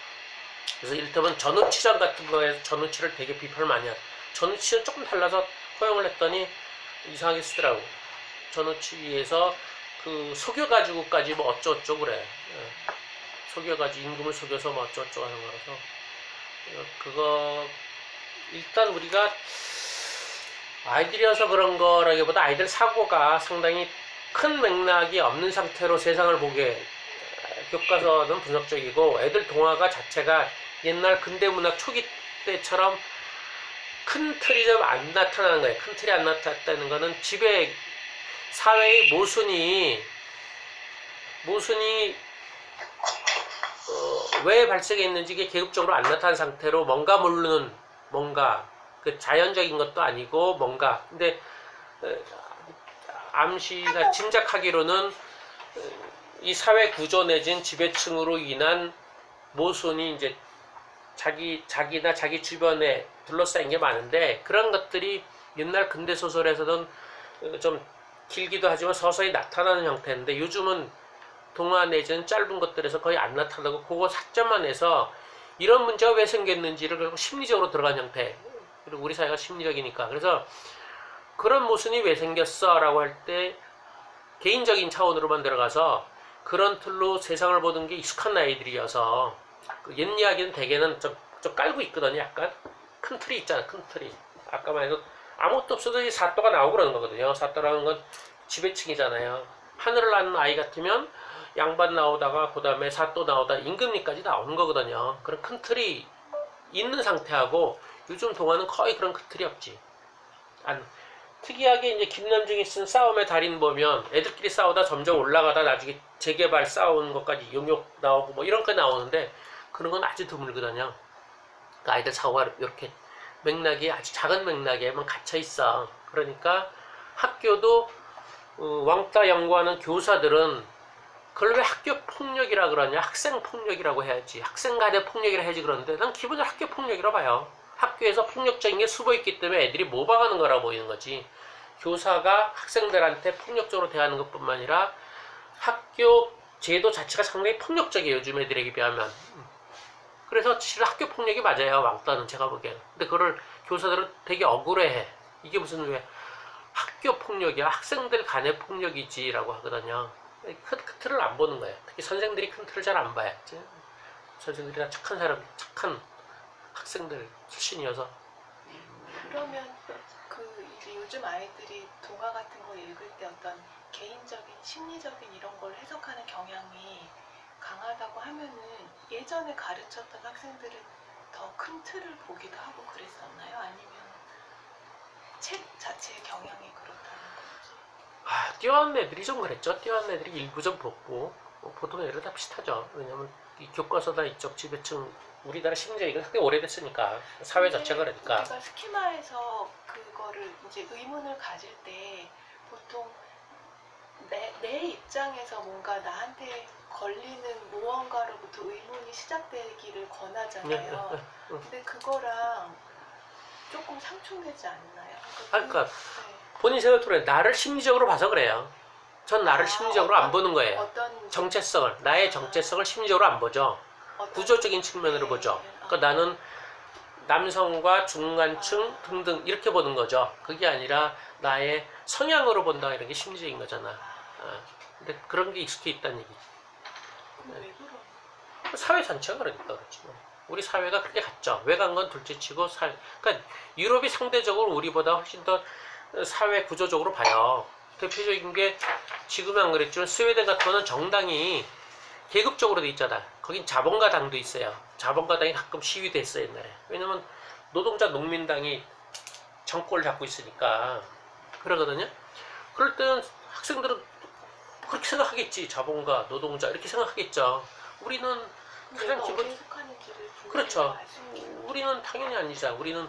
그래서 이를테면 전우치전 같은 거에서 전우치를 되게 비판을 많이 하죠. 전우치는 조금 달라서 허용을 했더니 이상하게 쓰더라고. 전우치에서 그 속여가지고까지 뭐 어쩌고저쩌고 그래. 속여가지고 임금을 속여서 뭐 어쩌고저쩌고 하는 거라서 그거 일단 우리가 아이들이어서 그런 거라기보다 아이들 사고가 상당히 큰 맥락이 없는 상태로 세상을 보게 교과서는 분석적이고 애들 동화가 자체가 옛날 근대문학 초기 때처럼 큰 틀이 좀 안 나타나는 거예요. 큰 틀이 안 나타났다는 거는 집에 사회의 모순이 왜 발생했는지 이게 계급적으로 안 나타난 상태로 뭔가 모르는 뭔가 그 자연적인 것도 아니고 뭔가 근데 암시가 짐작하기로는 이 사회 구조 내진 지배층으로 인한 모순이 이제 자기나 자기 주변에 둘러싸인 게 많은데 그런 것들이 옛날 근대 소설에서는 좀 길기도 하지만 서서히 나타나는 형태인데 요즘은 동화 내지는 짧은 것들에서 거의 안 나타나고 그거 사점만 해서 이런 문제가 왜 생겼는지를 결국 심리적으로 들어간 형태. 그리고 우리 사회가 심리적이니까. 그래서 그런 모순이 왜 생겼어? 라고 할 때 개인적인 차원으로만 들어가서 그런 틀로 세상을 보는 게 익숙한 아이들이어서 그 옛 이야기는 대개는 좀 깔고 있거든요. 약간 큰 틀이 있잖아. 큰 틀이. 아까 말해도 아무것도 없어도 이 사또가 나오고 그러는 거거든요. 사또라는 건 지배층이잖아요. 하늘을 나는 아이 같으면 양반 나오다가 그 다음에 사또 나오다 임금님까지 나오는 거거든요. 그런 큰 틀이 있는 상태하고 요즘 동화는 거의 그런 큰 틀이 없지. 특이하게 이제 김남중이 쓴 싸움의 달인 보면 애들끼리 싸우다 점점 올라가다 나중에 재개발 싸우는 것까지 용역 나오고 뭐 이런 거 나오는데 그런 건 아주 드물거든요. 그 아이들 사고가 이렇게 맥락이 아주 작은 맥락에만 갇혀 있어. 그러니까 학교도 왕따 연구하는 교사들은 그걸 왜 학교 폭력이라 그러냐? 학생 폭력이라고 해야지. 학생 간의 폭력이라 해야지. 그러는데 난 기본적으로 학교 폭력이라 봐요. 학교에서 폭력적인 게 수보있기 때문에 애들이 모방하는 거라 보이는 거지. 교사가 학생들한테 폭력적으로 대하는 것뿐만 아니라 학교 제도 자체가 상당히 폭력적이에요. 요즘 애들에게 비하면. 그래서 실은 학교 폭력이 맞아요. 왕따는 제가 보기에는. 근데 그거를 교사들은 되게 억울해해. 이게 무슨 왜 학교 폭력이야. 학생들 간의 폭력이지 라고 하거든요. 큰 틀을 안 보는 거예요. 특히 선생들이 큰 틀을 잘 안 봐요. 선생들이 다 착한 사람, 착한 학생들 출신이어서. 그러면 그 이제 요즘 아이들이 동화 같은 거 읽을 때 어떤 개인적인 심리적인 이런 걸 해석하는 경향이 강하다고 하면은 예전에 가르쳤던 학생들은 더 큰 틀을 보기도 하고 그랬었나요? 아니면 책 자체의 경향이 그렇다는 건지? 뛰어난 애들이 좀 그랬죠. 뛰어난 애들이 일부 좀 보고 보통 애들 다 비슷하죠. 왜냐면 이 교과서다 이쪽 지배층 우리나라 심리가 이거 되게 오래됐으니까 사회 자체가 그러니까. 우리가 스키마에서 그거를 이제 의문을 가질 때 보통 내 입장에서 뭔가 나한테 걸리는 무언가로부터 의문이 시작되기를 권하잖아요. 근데 그거랑 조금 상충되지 않나요? 그러니까 네. 본인 생각대로 나를 심리적으로 봐서 그래요. 전 나를 심리적으로 안 보는 거예요. 어떤 정체성을, 나의 정체성을 심리적으로 안 보죠. 구조적인 측면으로 보죠. 그러니까 나는 남성과 중간층 등등 이렇게 보는 거죠. 그게 아니라 나의 성향으로 본다 이런 게 심리적인 거잖아. 근데 그런 게 익숙해 있다는 얘기지. 왜 그런? 사회 전체가 그러니까 그렇지. 우리 사회가 그렇게 갔죠. 왜 간 건 둘째치고 그러니까 유럽이 상대적으로 우리보다 훨씬 더 사회 구조적으로 봐요. 대표적인 게 지금은 안 그랬지만 스웨덴 같은 거는 정당이 계급적으로 돼 있잖아. 거긴 자본가 당도 있어요. 자본가 당이 가끔 시위도 했어 옛날에. 왜냐면 노동자 농민당이 정권을 잡고 있으니까 그러거든요. 그럴 때는 학생들은 그렇게 생각하겠지. 자본가, 노동자 이렇게 생각하겠죠. 우리는 가장 기본 그렇죠. 우리는 당연히 아니잖아. 우리는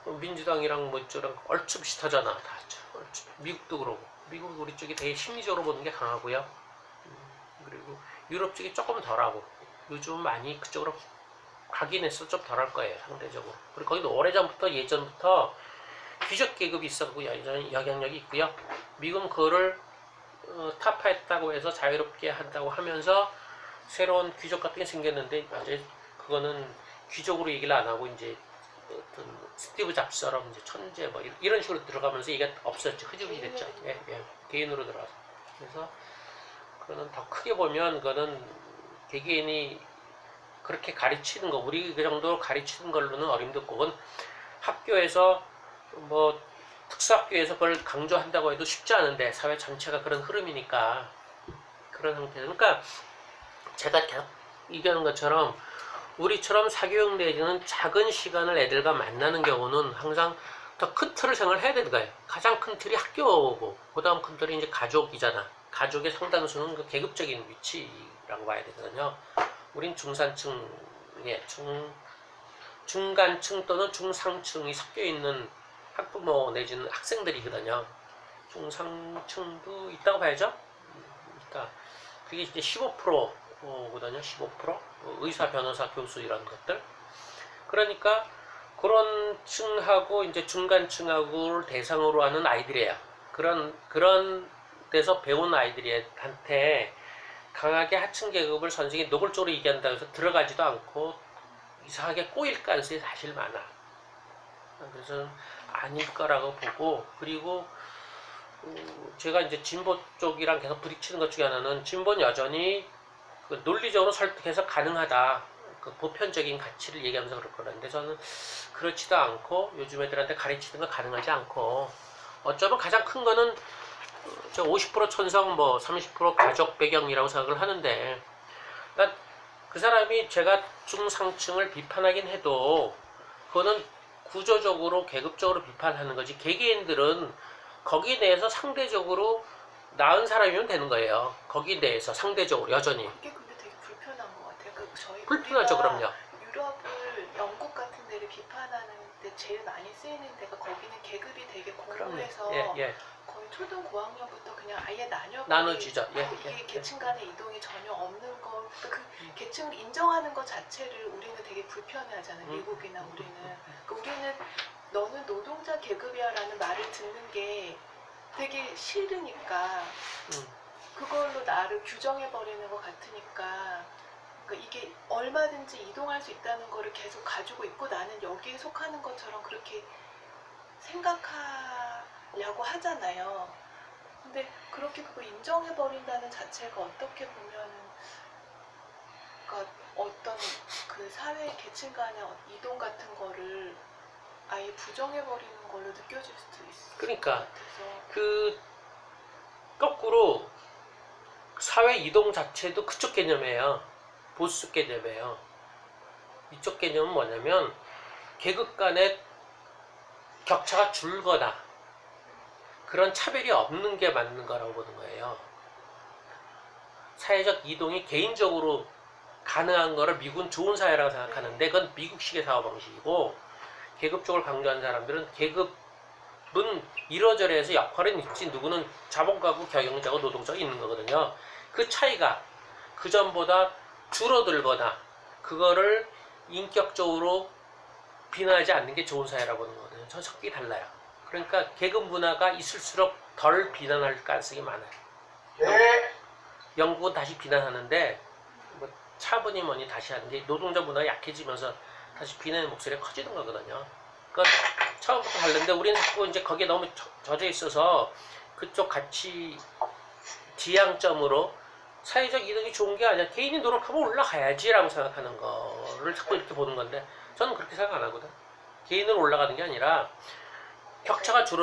민주당이랑 뭐 이쪽랑 얼추 비슷하잖아. 다 얼추. 미국도 그러고. 미국 우리 쪽이 되게 심리적으로 보는 게 강하고요. 그리고 유럽 쪽이 조금 덜하고. 요즘 많이 그쪽으로 가긴 했어. 좀 덜할 거예요. 상대적으로. 그리고 거기도 오래전부터 예전부터 귀족 계급이 있었고 영향력이 있고요. 미국은 그거를 타파했다고 해서 자유롭게 한다고 하면서 새로운 귀족 같은 게 생겼는데 아직 그거는 귀족으로 얘기를 안 하고 이제 어떤 스티브 잡스처럼 이제 천재 뭐 이런 식으로 들어가면서 이게 없었죠. 흐지부지 됐죠. 예, 개인으로 들어가서. 그래서 그거는 더 크게 보면 그거는 개개인이 그렇게 가르치는 거 우리 그 정도 가르치는 걸로는 어림없고 그건 학교에서 뭐 특수학교에서 그걸 강조한다고 해도 쉽지 않은데 사회 전체가 그런 흐름이니까 그런 형태. 그러니까 제가 계속 얘기하는 것처럼 우리처럼 사교육 내지는 작은 시간을 애들과 만나는 경우는 항상 더 큰 틀을 생각을 해야 되는 거예요. 가장 큰 틀이 학교고 그 다음 큰 틀이 이제 가족이잖아. 가족의 상당수는 그 계급적인 위치라고 봐야 되거든요. 우린 중산층에 중간층 또는 중상층이 섞여 있는 학부모 내지는 학생들이거든요. 중상층도 있다고 봐야죠. 그러니까 그게 이제 15%거든요. 15% 의사, 변호사, 교수 이런 것들. 그러니까 그런 층하고 이제 중간층하고를 대상으로 하는 아이들이에요. 그런 데서 배운 아이들한테 강하게 하층 계급을 선생이 노골적으로 얘기한다고 해서 들어가지도 않고 이상하게 꼬일 가능성이 사실 많아. 그래서 저는 아닐 거라고 보고, 그리고 제가 이제 진보 쪽이랑 계속 부딪히는 것 중에 하나는 진보는 여전히 그 논리적으로 설득해서 가능하다. 그 보편적인 가치를 얘기하면서 그럴 거라는데 저는 그렇지도 않고 요즘 애들한테 가르치는 건 가능하지 않고, 어쩌면 가장 큰 거는 저 50% 천성 뭐 30% 가족 배경이라고 생각을 하는데, 그러니까 그 사람이 제가 중상층을 비판하긴 해도 그거는 구조적으로 계급적으로 비판하는 거지, 개개인들은 거기에 대해서 상대적으로 나은 사람이면 되는 거예요. 거기에 대해서 상대적으로 여전히. 그게 근데 되게 불편한 것 같아요. 저희 불편하죠. 우리가 그럼요. 유럽을 영국 같은 데를 비판하는 데 제일 많이 쓰이는 데가 거기는 계급이 되게 공고해서 예. 거의 초등 고학년부터 그냥 아예 나눠지죠. 예, 이게 예, 계층 간의 이동이 전혀 없는 거, 그 계층을 인정하는 것 자체를 우리는 되게 불편해하잖아요. 미국이나 우리는. 우리는 너는 노동자 계급이야라는 말을 듣는 게 되게 싫으니까 그걸로 나를 규정해버리는 것 같으니까, 그러니까 이게 얼마든지 이동할 수 있다는 거를 계속 가지고 있고 나는 여기에 속하는 것처럼 그렇게 생각하려고 하잖아요. 근데 그렇게 그거 인정해버린다는 자체가 어떻게 보면은, 그러니까 어떤 그 사회 계층 간의 이동 같은 거를 아예 부정해버리는 걸로 느껴질 수도 있을 그러니까 것 같아서. 그 거꾸로 사회 이동 자체도 그쪽 개념이에요. 보수 개념이에요. 이쪽 개념은 뭐냐면 계급 간의 격차가 줄거나 그런 차별이 없는 게 맞는 거라고 보는 거예요. 사회적 이동이 개인적으로 가능한 거를 미국은 좋은 사회라고 생각하는데 그건 미국식의 사고방식이고, 계급적으을 강조하는 사람들은 계급은 이러저러해서 역할은 있지, 누구는 자본가고 경영자고 노동자가 있는 거거든요. 그 차이가 그 전보다 줄어들거나 그거를 인격적으로 비난하지 않는 게 좋은 사회라고 보는 거거든요. 전 성격이 달라요. 그러니까 계급 문화가 있을수록 덜 비난할 가능성이 많아요. 영국은 다시 비난하는데 뭐 차분히 뭐니 다시 하는데, 노동자 문화가 약해지면서 다시 비난의 목소리가 커지는 거거든요. 그러니까 처음부터 다른데 우리는 자꾸 이제 거기에 너무 젖어 있어서 그쪽 가치 지향점으로 사회적 이득이 좋은 게 아니라 개인이 노력하면 올라가야지라고 생각하는 거를 자꾸 이렇게 보는 건데, 저는 그렇게 생각 안 하거든. 개인은 올라가는 게 아니라 격차가 줄어